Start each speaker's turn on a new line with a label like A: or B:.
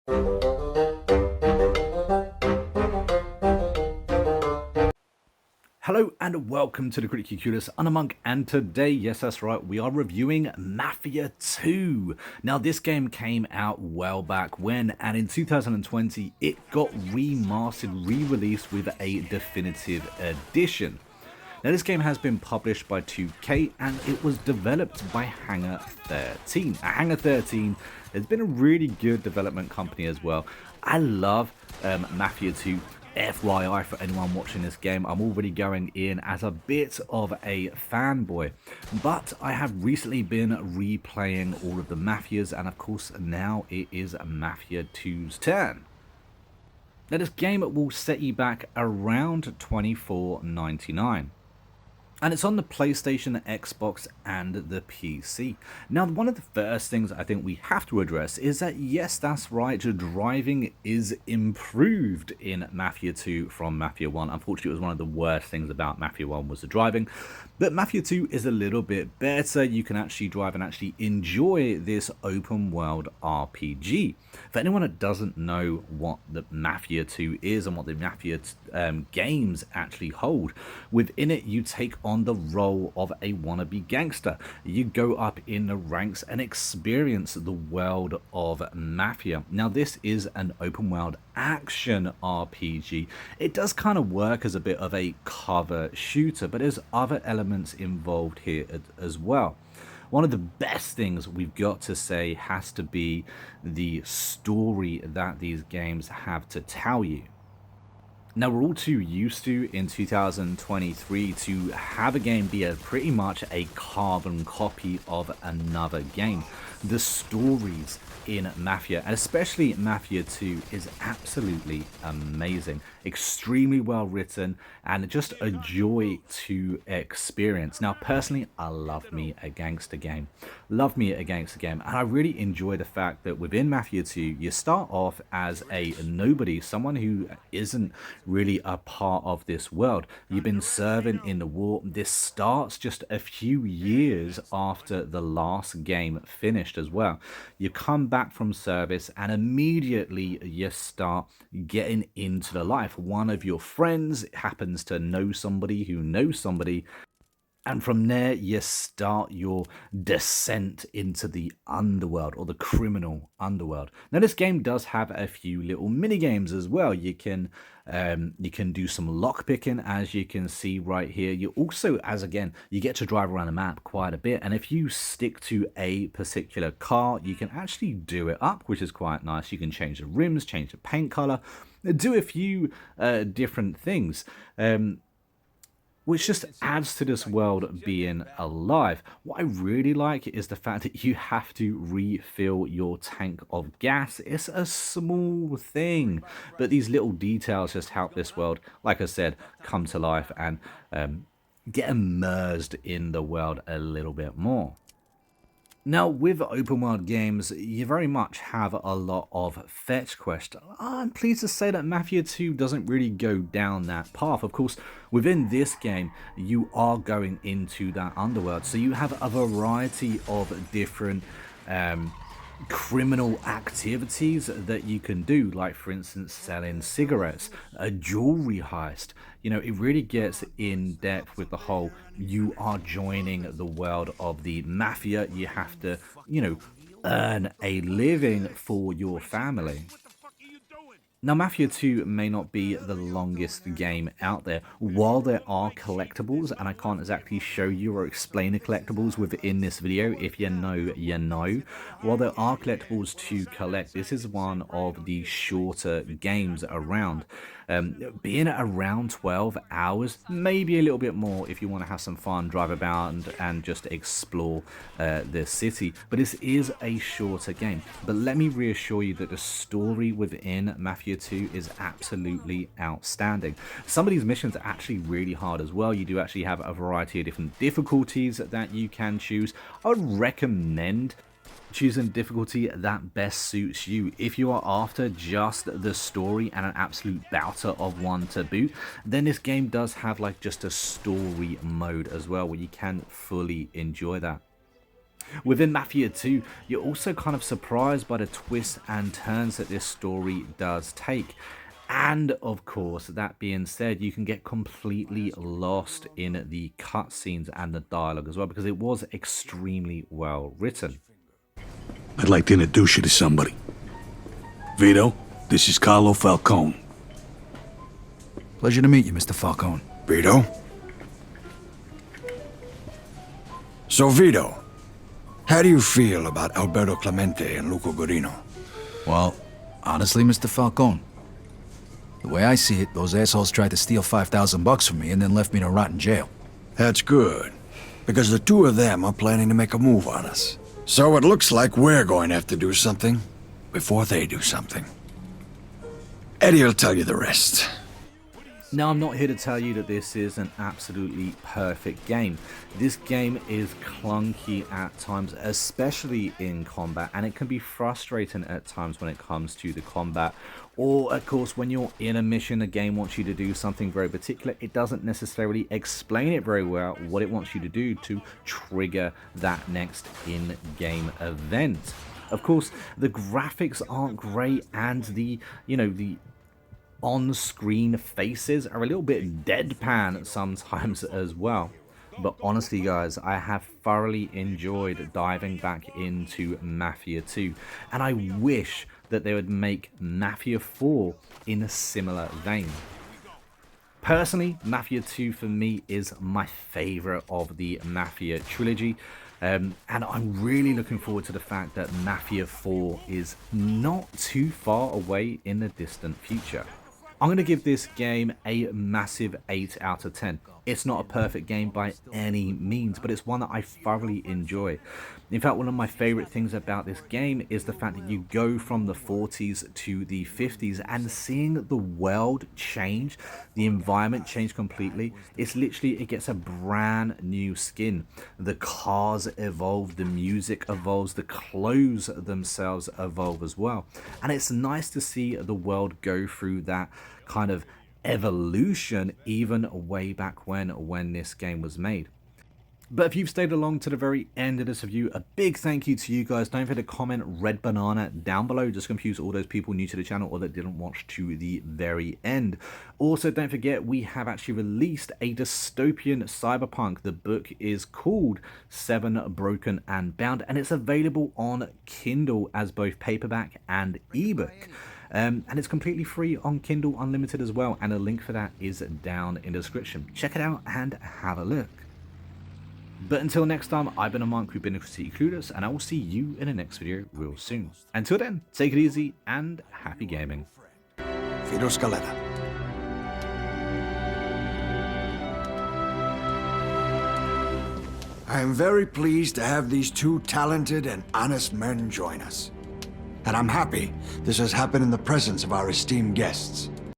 A: Hello and welcome to the Critically Curious Monk, and today, yes that's right, we are reviewing Mafia 2. Now this game came out well back when, and in 2020 it got remastered, re-released with a definitive edition. Now this game has been published by 2K and it was developed by Hangar 13. Hangar 13 has been a really good development company as well. I love Mafia 2. FYI for anyone watching this game, I'm already going in as a bit of a fanboy, but I have recently been replaying all of the Mafias, and of course now it is Mafia 2's turn. Now this game will set you back around $24.99. And it's on the PlayStation, Xbox, and the PC. Now, one of the first things I think we have to address is that, yes, that's right, driving is improved in Mafia 2 from Mafia 1. Unfortunately, it was one of the worst things about Mafia 1 was the driving. But Mafia 2 is a little bit better. You can actually drive and actually enjoy this open world RPG. For anyone that doesn't know what the Mafia 2 is and what the Mafia games actually hold, within it you take on the role of a wannabe gangster. You go up in the ranks and experience the world of Mafia. Now this is an open world action RPG. It does kind of work as a bit of a cover shooter, but there's other elements involved here as well. One of the best things we've got to say has to be the story that these games have to tell you. Now, we're all too used to, in 2023, to have a game be pretty much a carbon copy of another game. The stories in Mafia, and especially Mafia 2, is absolutely amazing. Extremely well written, and just a joy to experience. Now, personally, I love me a gangster game. Love me a gangster game, and I really enjoy the fact that within Mafia 2, you start off as a nobody, someone who isn't really a part of this world. You've been serving in the war. This starts just a few years after the last game finished as well. You come back from service and immediately you start getting into the life. One of your friends happens to know somebody who knows somebody, and from there, you start your descent into the underworld, or the criminal underworld. Now, this game does have a few little mini games as well. You can do some lock picking, as you can see right here. You also, you get to drive around the map quite a bit, and if you stick to a particular car, you can actually do it up, which is quite nice. You can change the rims, change the paint color, do a few different things. Which just adds to this world being alive. What I really like is the fact that you have to refill your tank of gas. It's a small thing, but these little details just help this world, like I said, come to life and get immersed in the world a little bit more. Now, with open world games, you very much have a lot of fetch quest. I'm pleased to say that Mafia 2 doesn't really go down that path. Of course, within this game, you are going into that underworld, so you have a variety of different criminal activities that you can do, like for instance selling cigarettes, a jewelry heist. You know, it really gets in depth with the whole, you are joining the world of the mafia. You have to, you know, earn a living for your family. Now, Mafia 2 may not be the longest game out there. While there are collectibles, and I can't exactly show you or explain the collectibles within this video, if you know, you know. While there are collectibles to collect, this is one of the shorter games around. Being around 12 hours, maybe a little bit more if you want to have some fun, drive about and just explore the city. But this is a shorter game. But let me reassure you that the story within Mafia 2 is absolutely outstanding. Some of these missions are actually really hard as well. You do actually have a variety of different difficulties that you can choose. I would recommend choosing difficulty that best suits you. If you are after just the story and an absolute bouter of one to boot, then this game does have like just a story mode as well, where you can fully enjoy that. Within Mafia 2, you're also kind of surprised by the twists and turns that this story does take. And of course, that being said, you can get completely lost in the cutscenes and the dialogue as well, because it was extremely well written.
B: I'd like to introduce you to somebody. Vito, this is Carlo Falcone.
C: Pleasure to meet you, Mr. Falcone.
D: Vito? So, Vito, how do you feel about Alberto Clemente and Luco Guarino?
C: Well, honestly, Mr. Falcone, the way I see it, those assholes tried to steal $5,000 from me and then left me to rot in jail.
D: That's good, because the two of them are planning to make a move on us. So it looks like we're going to have to do something before they do something. Eddie will tell you the rest.
A: Now, I'm not here to tell you that this is an absolutely perfect game. This game is clunky at times, especially in combat, and it can be frustrating at times when it comes to the combat. Or, of course, when you're in a mission, the game wants you to do something very particular. It doesn't necessarily explain it very well, what it wants you to do to trigger that next in-game event. Of course, the graphics aren't great, and the on-screen faces are a little bit deadpan sometimes as well. But honestly, guys, I have thoroughly enjoyed diving back into Mafia 2, and I wish that they would make Mafia 4 in a similar vein. Personally, Mafia 2 for me is my favorite of the Mafia trilogy. And I'm really looking forward to the fact that Mafia 4 is not too far away in the distant future. I'm going to give this game a massive 8 out of 10. It's not a perfect game by any means, but it's one that I thoroughly enjoy. In fact, one of my favorite things about this game is the fact that you go from the 40s to the 50s and seeing the world change, the environment change completely. It's literally, it gets a brand new skin. The cars evolve, the music evolves, the clothes themselves evolve as well. And it's nice to see the world go through that kind of evolution even way back when this game was made. But if you've stayed along to the very end of this review, a big thank you to you guys. Don't forget to comment red banana down below, just confuse all those people new to the channel or that didn't watch to the very end. Also, don't forget we have actually released a dystopian cyberpunk. The book is called Seven Broken and Bound, and it's available on Kindle as both paperback and ebook. And it's completely free on Kindle Unlimited as well, and a link for that is down in the description. Check it out and have a look. But until next time, I've been a monk who's been City Clueless, and I will see you in the next video real soon. Until then, take it easy and happy gaming.
D: Vito Scaletta. I am very pleased to have these two talented and honest men join us. And I'm happy this has happened in the presence of our esteemed guests.